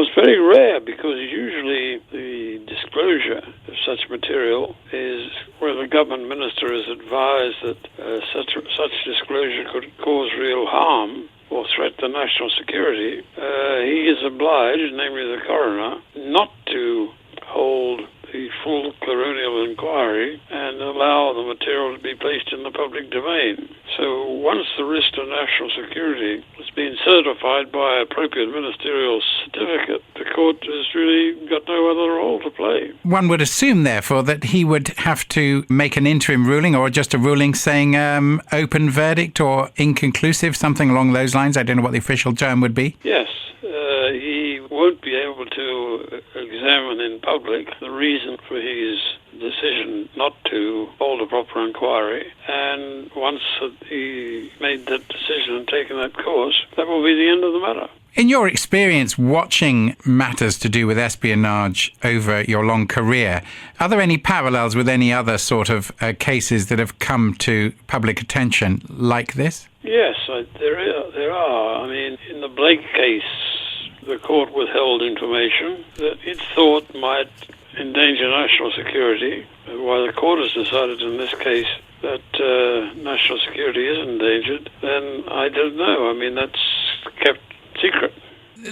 Well, it's very rare because usually the disclosure of such material is where the government minister is advised that such disclosure could cause real harm or threat to national security. He is obliged, namely the coroner, not to hold the full coronial inquiry and allow the material to be placed in the public domain. So once the risk to national security has been certified by appropriate ministerial certificate, the court has really got no other role to play. One would assume, therefore, that he would have to make an interim ruling or just a ruling saying open verdict or inconclusive, something along those lines. I don't know what the official term would be. Yes. He won't be able to examine in public the reason for his decision not to hold a proper inquiry, and once he made that decision and taken that course, that will be the end of the matter. In your experience watching matters to do with espionage over your long career, are there any parallels with any other sort of cases that have come to public attention like this? Yes, there are. I mean, in the Blake case, the court withheld information that it thought might endanger national security. While the court has decided in this case that national security is endangered, then I don't know. I mean, that's kept secret.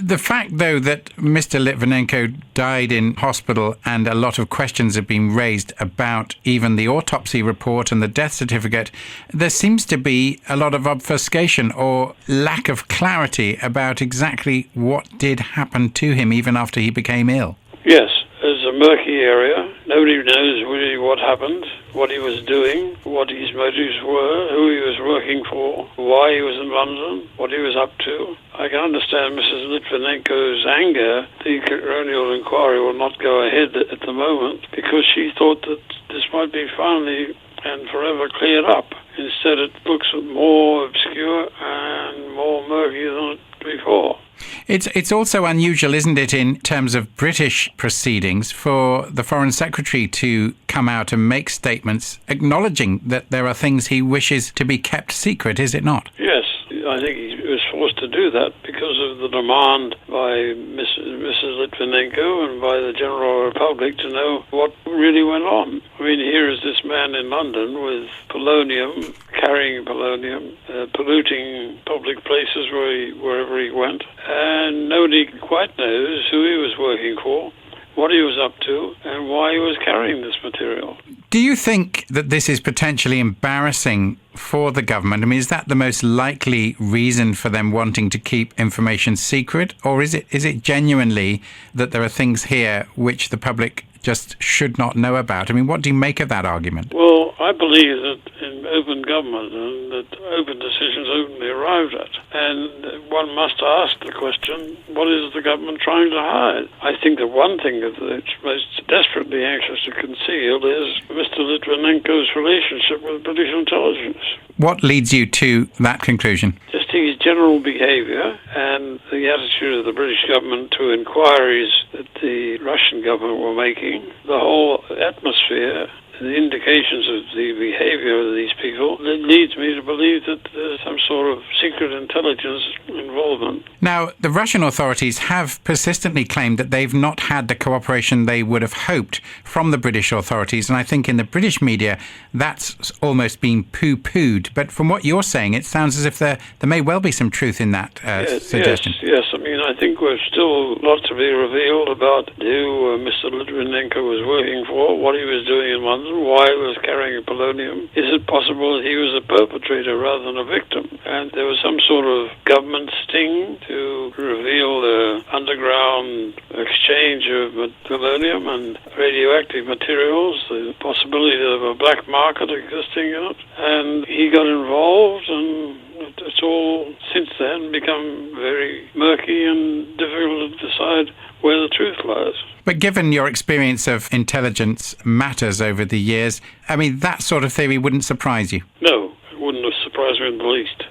The fact, though, that Mr. Litvinenko died in hospital and a lot of questions have been raised about even the autopsy report and the death certificate, there seems to be a lot of obfuscation or lack of clarity about exactly what did happen to him even after he became ill. Yes, it's a murky area. Nobody knows really what happened, what he was doing, what his motives were, who he was working for, why he was in London, what he was up to. I can understand Mrs. Litvinenko's anger. The coronial inquiry will not go ahead at the moment because she thought that this might be finally and forever cleared up. Instead, it looks more obscure and more murky than before. It's also unusual, isn't it, in terms of British proceedings, for the Foreign Secretary to come out and make statements acknowledging that there are things he wishes to be kept secret, is it not? Yes, I think he was forced to do that because of the demand by Mrs. Litvinenko and by the general public to know what really went on. I mean, here is this man in London with polonium, carrying polonium, polluting public places wherever he went, and nobody quite knows who he was working for, what he was up to, and why he was carrying this material. Do you think that this is potentially embarrassing for the government? I mean, is that the most likely reason for them wanting to keep information secret? Or is it genuinely that there are things here which the public just should not know about? I mean, what do you make of that argument? Well, I believe that in open government and that open decisions openly arrived at. And one must ask the question, what is the government trying to hide? I think that one thing that it's most desperately anxious to conceal is Mr. Litvinenko's relationship with British intelligence. What leads you to that conclusion? Just his general behaviour and the attitude of the British government to inquiries that the Russian government were making, the whole atmosphere, the indications of the behavior of these people, it leads me to believe that there's some sort of secret intelligence involvement. Now, the Russian authorities have persistently claimed that they've not had the cooperation they would have hoped from the British authorities, and I think in the British media that's almost been poo-pooed. But from what you're saying, it sounds as if there may well be some truth in that suggestion. Yes. I mean, I think there's still a lot to be revealed about who Mr. Litvinenko was working for, what he was doing in London, why he was carrying polonium. Is it possible that he was a perpetrator rather than a victim? And there was some sort of government sting to reveal the underground exchange of polonium and radioactive materials, the possibility of a black market existing in it. And he got involved, and it's all since then become very murky and difficult to decide where the truth lies. But given your experience of intelligence matters over the years, I mean, that sort of theory wouldn't surprise you? No, it wouldn't have surprised me in the least.